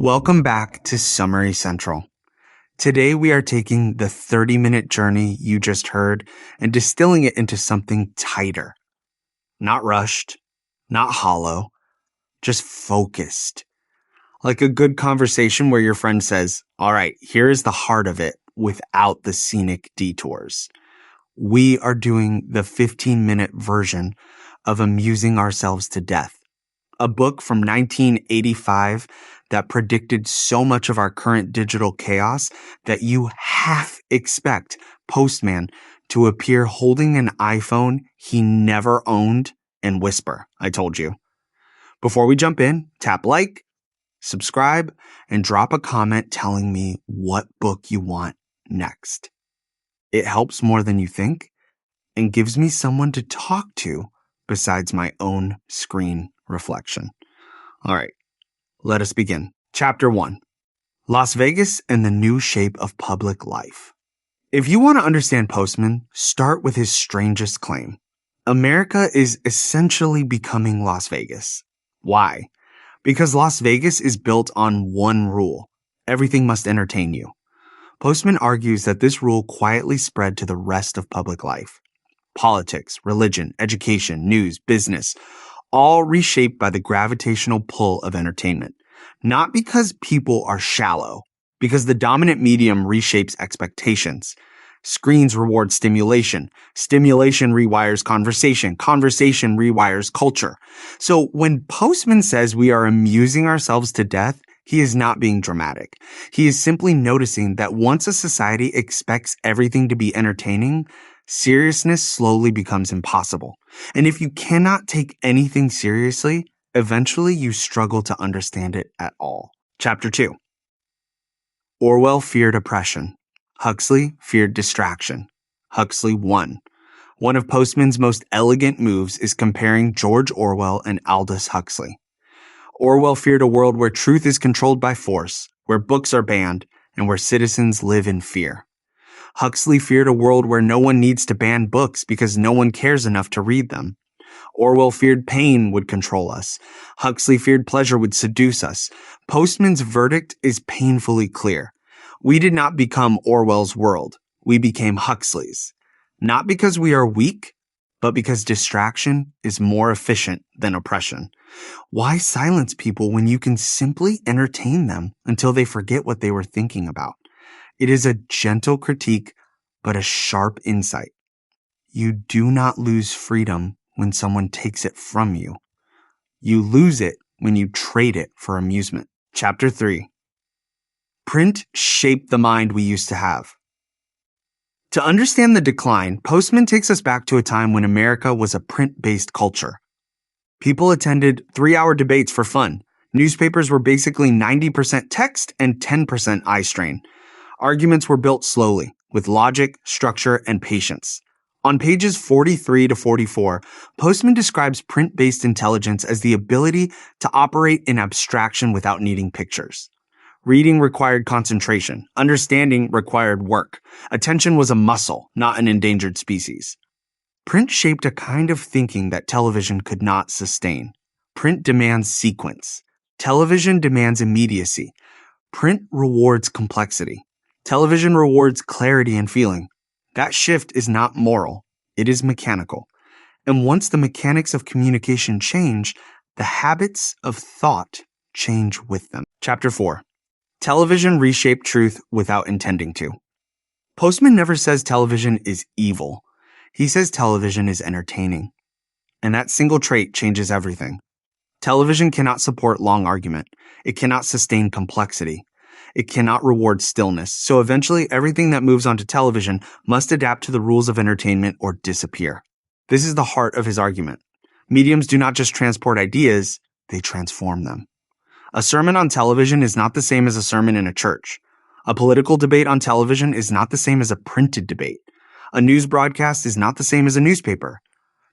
Welcome back to Summary Central. Today we are taking the 30-minute journey you just heard and distilling it into something tighter. Not rushed, not hollow, just focused. Like a good conversation where your friend says, "All right, here is the heart of it," without the scenic detours. We are doing the 15-minute version of Amusing Ourselves to Death, a book from 1985 that predicted so much of our current digital chaos that you half expect Postman to appear holding an iPhone he never owned and whisper, "I told you." Before we jump in, tap like, subscribe, and drop a comment telling me what book you want next. It helps more than you think and gives me someone to talk to besides my own screen reflection. All right, let us begin. Chapter 1. Las Vegas and the New Shape of Public Life. If you want to understand Postman, start with his strangest claim. America is essentially becoming Las Vegas. Why? Because Las Vegas is built on one rule. Everything must entertain you. Postman argues that this rule quietly spread to the rest of public life. Politics, religion, education, news, business, all reshaped by the gravitational pull of entertainment. Not because people are shallow, because the dominant medium reshapes expectations. Screens reward stimulation. Stimulation rewires conversation. Conversation rewires culture. So when Postman says we are amusing ourselves to death, he is not being dramatic. He is simply noticing that once a society expects everything to be entertaining, seriousness slowly becomes impossible. And if you cannot take anything seriously, eventually you struggle to understand it at all. Chapter 2. Orwell feared oppression. Huxley feared distraction. Huxley won. One of Postman's most elegant moves is comparing George Orwell and Aldous Huxley. Orwell feared a world where truth is controlled by force, where books are banned, and where citizens live in fear. Huxley feared a world where no one needs to ban books because no one cares enough to read them. Orwell feared pain would control us. Huxley feared pleasure would seduce us. Postman's verdict is painfully clear. We did not become Orwell's world. We became Huxley's. Not because we are weak, but because distraction is more efficient than oppression. Why silence people when you can simply entertain them until they forget what they were thinking about? It is a gentle critique, but a sharp insight. You do not lose freedom when someone takes it from you. You lose it when you trade it for amusement. Chapter 3. Print shaped the mind we used to have. To understand the decline, Postman takes us back to a time when America was a print-based culture. People attended 3-hour debates for fun. Newspapers were basically 90% text and 10% eye strain. Arguments were built slowly, with logic, structure, and patience. On pages 43 to 44, Postman describes print-based intelligence as the ability to operate in abstraction without needing pictures. Reading required concentration. Understanding required work. Attention was a muscle, not an endangered species. Print shaped a kind of thinking that television could not sustain. Print demands sequence. Television demands immediacy. Print rewards complexity. Television rewards clarity and feeling. That shift is not moral. It is mechanical. And once the mechanics of communication change, the habits of thought change with them. Chapter 4. Television reshaped truth without intending to. Postman never says television is evil. He says television is entertaining. And that single trait changes everything. Television cannot support long argument. It cannot sustain complexity. It cannot reward stillness. So eventually, everything that moves onto television must adapt to the rules of entertainment or disappear. This is the heart of his argument. Mediums do not just transport ideas, they transform them. A sermon on television is not the same as a sermon in a church. A political debate on television is not the same as a printed debate. A news broadcast is not the same as a newspaper.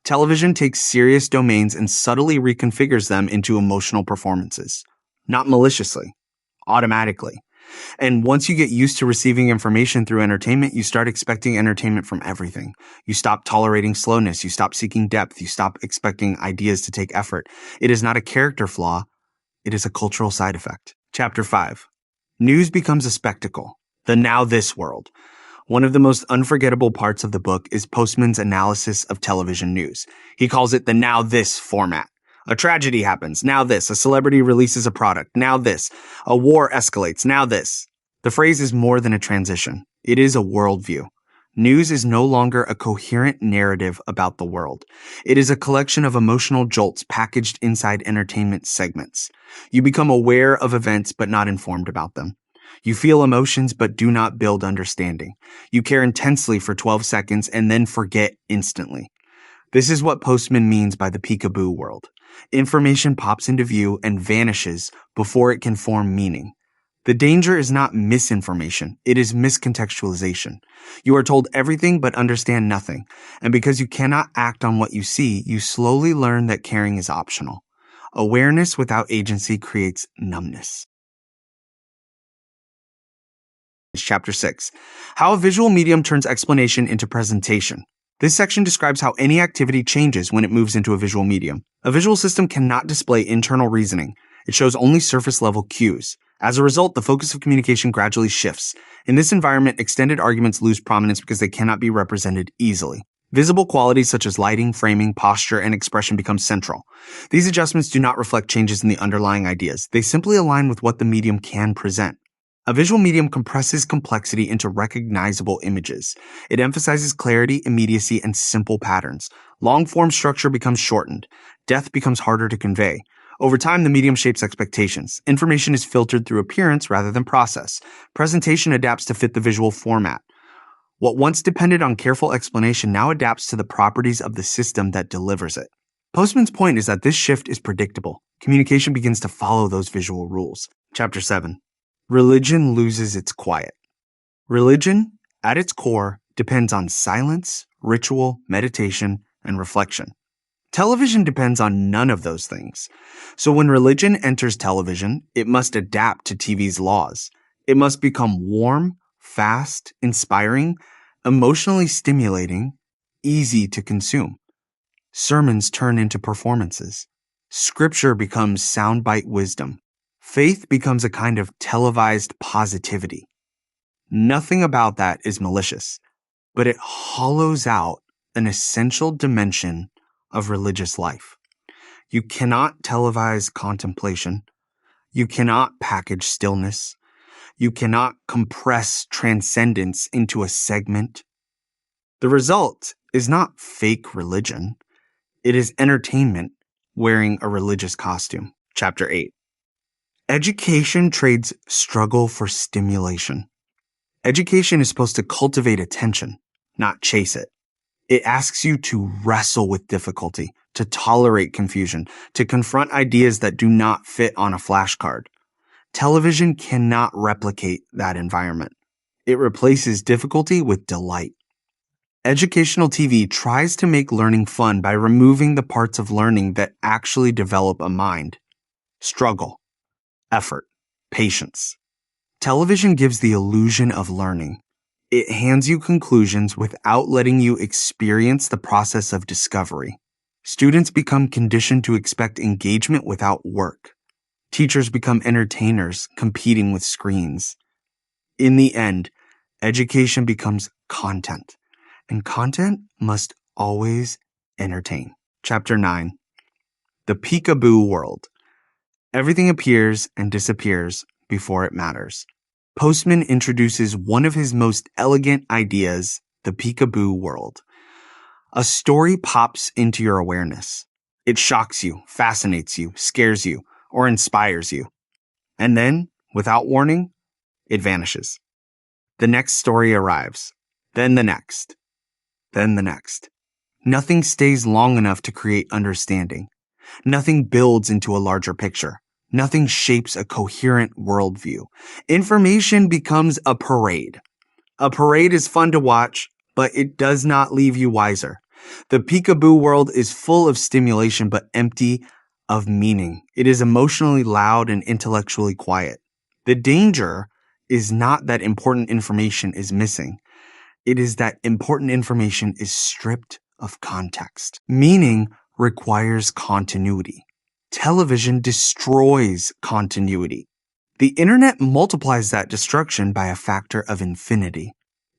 Television takes serious domains and subtly reconfigures them into emotional performances. Not maliciously, automatically. And once you get used to receiving information through entertainment, you start expecting entertainment from everything. You stop tolerating slowness. You stop seeking depth. You stop expecting ideas to take effort. It is not a character flaw. It is a cultural side effect. Chapter 5. News becomes a spectacle. The now this world. One of the most unforgettable parts of the book is Postman's analysis of television news. He calls it the now this format. A tragedy happens. Now this. A celebrity releases a product. Now this. A war escalates. Now this. The phrase is more than a transition. It is a worldview. News is no longer a coherent narrative about the world. It is a collection of emotional jolts packaged inside entertainment segments. You become aware of events but not informed about them. You feel emotions but do not build understanding. You care intensely for 12 seconds and then forget instantly. This is what Postman means by the peekaboo world. Information pops into view and vanishes before it can form meaning. The danger is not misinformation, it is miscontextualization. You are told everything but understand nothing, and because you cannot act on what you see, you slowly learn that caring is optional. Awareness without agency creates numbness. Chapter 6. How a visual medium turns explanation into presentation. This section describes how any activity changes when it moves into a visual medium. A visual system cannot display internal reasoning. It shows only surface-level cues. As a result, the focus of communication gradually shifts. In this environment, extended arguments lose prominence because they cannot be represented easily. Visible qualities such as lighting, framing, posture, and expression become central. These adjustments do not reflect changes in the underlying ideas. They simply align with what the medium can present. A visual medium compresses complexity into recognizable images. It emphasizes clarity, immediacy, and simple patterns. Long-form structure becomes shortened. Depth becomes harder to convey. Over time, the medium shapes expectations. Information is filtered through appearance rather than process. Presentation adapts to fit the visual format. What once depended on careful explanation now adapts to the properties of the system that delivers it. Postman's point is that this shift is predictable. Communication begins to follow those visual rules. Chapter 7. Religion loses its quiet. Religion, at its core, depends on silence, ritual, meditation, and reflection. Television depends on none of those things. So when religion enters television, it must adapt to TV's laws. It must become warm, fast, inspiring, emotionally stimulating, easy to consume. Sermons turn into performances. Scripture becomes soundbite wisdom. Faith becomes a kind of televised positivity. Nothing about that is malicious, but it hollows out an essential dimension of religious life. You cannot televise contemplation. You cannot package stillness. You cannot compress transcendence into a segment. The result is not fake religion. It is entertainment wearing a religious costume. Chapter 8. Education trades struggle for stimulation. Education is supposed to cultivate attention, not chase it. It asks you to wrestle with difficulty, to tolerate confusion, to confront ideas that do not fit on a flashcard. Television cannot replicate that environment. It replaces difficulty with delight. Educational TV tries to make learning fun by removing the parts of learning that actually develop a mind. Struggle, effort, patience. Television gives the illusion of learning. It hands you conclusions without letting you experience the process of discovery. Students become conditioned to expect engagement without work. Teachers become entertainers competing with screens. In the end, education becomes content, and content must always entertain. Chapter 9. The Peekaboo World. Everything appears and disappears before it matters. Postman introduces one of his most elegant ideas, the peekaboo world. A story pops into your awareness. It shocks you, fascinates you, scares you, or inspires you. And then, without warning, it vanishes. The next story arrives. Then the next. Then the next. Nothing stays long enough to create understanding. Nothing builds into a larger picture. Nothing shapes a coherent worldview. Information becomes a parade. A parade is fun to watch, but it does not leave you wiser. The peekaboo world is full of stimulation, but empty of meaning. It is emotionally loud and intellectually quiet. The danger is not that important information is missing. It is that important information is stripped of context. Meaning requires continuity. Television destroys continuity. The internet multiplies that destruction by a factor of infinity.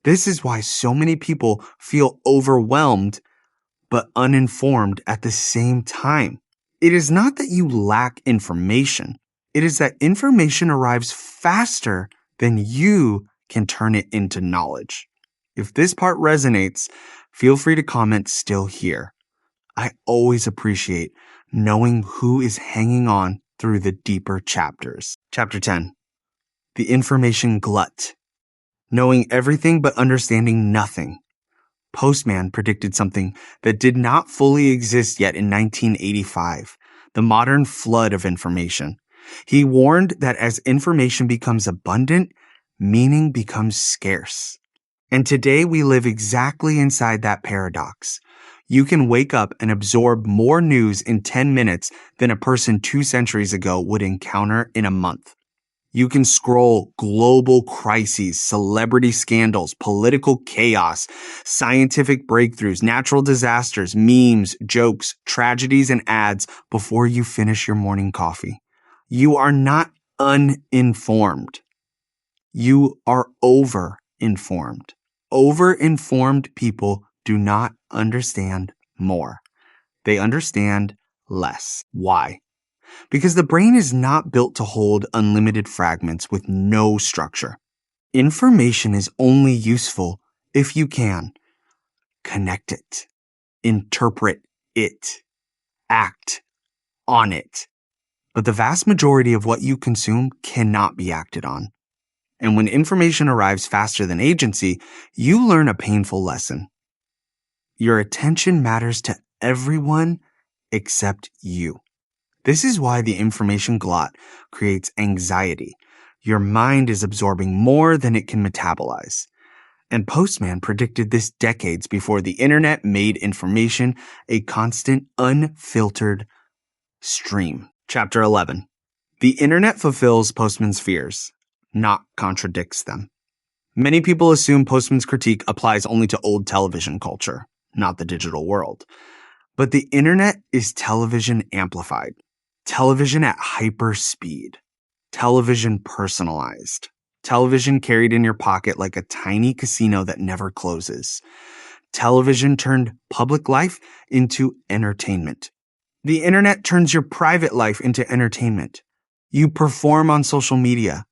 This is why so many people feel overwhelmed but uninformed at the same time. It is not that you lack information. It is that information arrives faster than you can turn it into knowledge. If this part resonates, feel free to comment still here. I always appreciate knowing who is hanging on through the deeper chapters. Chapter 10. The information glut. Knowing everything but understanding nothing. Postman predicted something that did not fully exist yet in 1985, the modern flood of information. He warned that as information becomes abundant, meaning becomes scarce. And today we live exactly inside that paradox. You can wake up and absorb more news in 10 minutes than a person 2 centuries ago would encounter in a month. You can scroll global crises, celebrity scandals, political chaos, scientific breakthroughs, natural disasters, memes, jokes, tragedies, and ads before you finish your morning coffee. You are not uninformed. You are over-informed. Over-informed people do not understand more. They understand less. Why? Because the brain is not built to hold unlimited fragments with no structure. Information is only useful if you can connect it, interpret it, act on it. But the vast majority of what you consume cannot be acted on. And when information arrives faster than agency, you learn a painful lesson. Your attention matters to everyone except you. This is why the information glut creates anxiety. Your mind is absorbing more than it can metabolize. And Postman predicted this decades before the internet made information a constant, unfiltered stream. Chapter 11. The internet fulfills Postman's fears, not contradicts them. Many people assume Postman's critique applies only to old television culture, not the digital world. But the internet is television amplified. Television at hyper speed. Television personalized. Television carried in your pocket like a tiny casino that never closes. Television turned public life into entertainment. The internet turns your private life into entertainment. You perform on social media.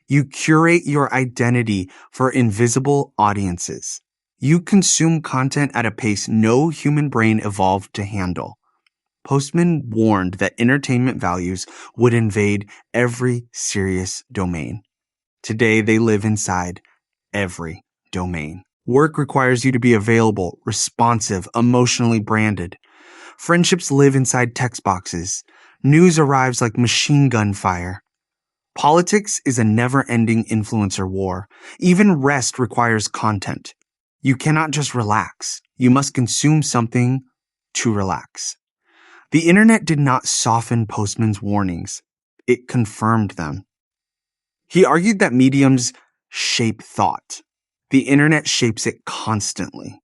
You curate your identity for invisible audiences. You consume content at a pace no human brain evolved to handle. Postman warned that entertainment values would invade every serious domain. Today, they live inside every domain. Work requires you to be available, responsive, emotionally branded. Friendships live inside text boxes. News arrives like machine gun fire. Politics is a never-ending influencer war. Even rest requires content. You cannot just relax. You must consume something to relax. The internet did not soften Postman's warnings. It confirmed them. He argued that mediums shape thought. The internet shapes it constantly.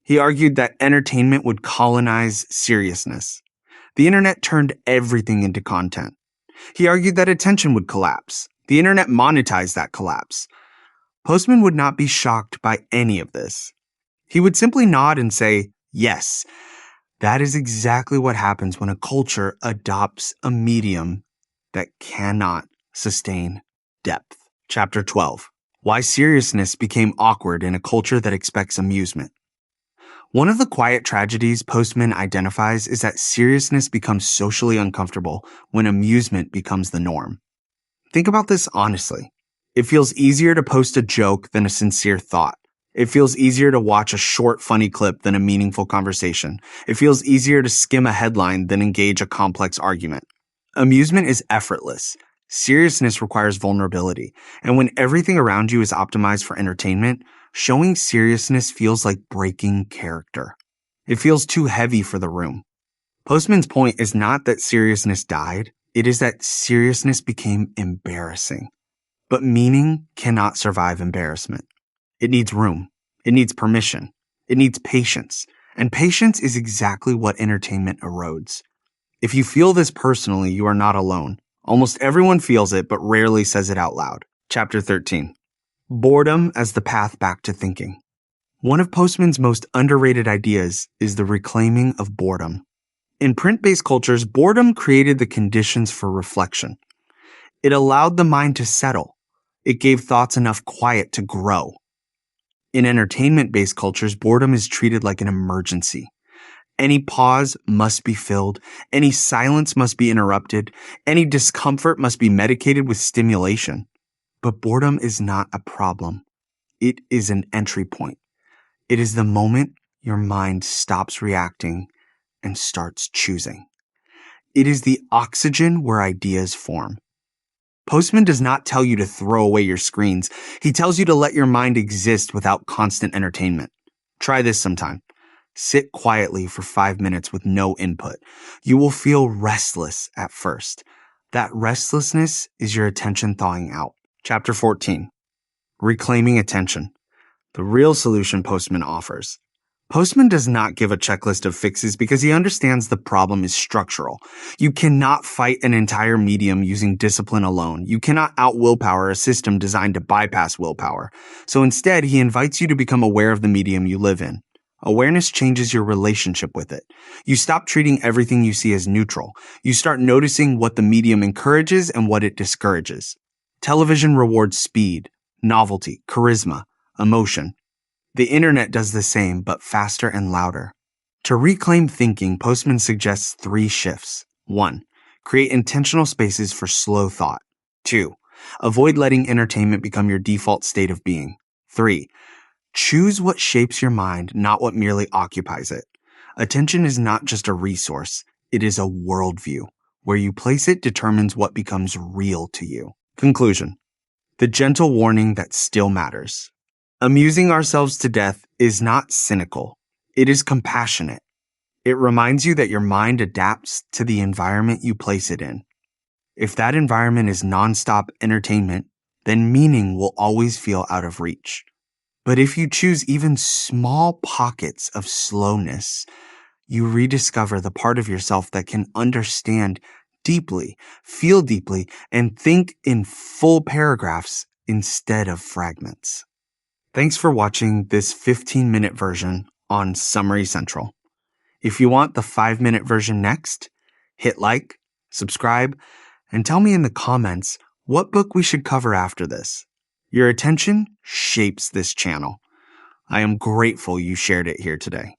He argued that entertainment would colonize seriousness. The internet turned everything into content. He argued that attention would collapse. The internet monetized that collapse. Postman would not be shocked by any of this. He would simply nod and say, yes, that is exactly what happens when a culture adopts a medium that cannot sustain depth. Chapter 12. Why seriousness became awkward in a culture that expects amusement. One of the quiet tragedies Postman identifies is that seriousness becomes socially uncomfortable when amusement becomes the norm. Think about this honestly. It feels easier to post a joke than a sincere thought. It feels easier to watch a short, funny clip than a meaningful conversation. It feels easier to skim a headline than engage a complex argument. Amusement is effortless. Seriousness requires vulnerability. And when everything around you is optimized for entertainment, showing seriousness feels like breaking character. It feels too heavy for the room. Postman's point is not that seriousness died. It is that seriousness became embarrassing. But meaning cannot survive embarrassment. It needs room. It needs permission. It needs patience. And patience is exactly what entertainment erodes. If you feel this personally, you are not alone. Almost everyone feels it, but rarely says it out loud. Chapter 13. Boredom as the path back to thinking. One of Postman's most underrated ideas is the reclaiming of boredom. In print-based cultures, boredom created the conditions for reflection. It allowed the mind to settle. It gave thoughts enough quiet to grow. In entertainment-based cultures, boredom is treated like an emergency. Any pause must be filled. Any silence must be interrupted. Any discomfort must be medicated with stimulation. But boredom is not a problem. It is an entry point. It is the moment your mind stops reacting and starts choosing. It is the oxygen where ideas form. Postman does not tell you to throw away your screens. He tells you to let your mind exist without constant entertainment. Try this sometime. Sit quietly for 5 minutes with no input. You will feel restless at first. That restlessness is your attention thawing out. Chapter 14. Reclaiming attention. The real solution Postman offers. Postman does not give a checklist of fixes because he understands the problem is structural. You cannot fight an entire medium using discipline alone. You cannot out-willpower a system designed to bypass willpower. So instead, he invites you to become aware of the medium you live in. Awareness changes your relationship with it. You stop treating everything you see as neutral. You start noticing what the medium encourages and what it discourages. Television rewards speed, novelty, charisma, emotion. The internet does the same, but faster and louder. To reclaim thinking, Postman suggests 3 shifts. 1. Create intentional spaces for slow thought. 2. Avoid letting entertainment become your default state of being. 3. Choose what shapes your mind, not what merely occupies it. Attention is not just a resource. It is a worldview. Where you place it determines what becomes real to you. Conclusion. The gentle warning that still matters. Amusing ourselves to death is not cynical. It is compassionate. It reminds you that your mind adapts to the environment you place it in. If that environment is nonstop entertainment, then meaning will always feel out of reach. But if you choose even small pockets of slowness, you rediscover the part of yourself that can understand deeply, feel deeply, and think in full paragraphs instead of fragments. Thanks for watching this 15-minute version on Summary Central. If you want the 5-minute version next, hit like, subscribe, and tell me in the comments what book we should cover after this. Your attention shapes this channel. I am grateful you shared it here today.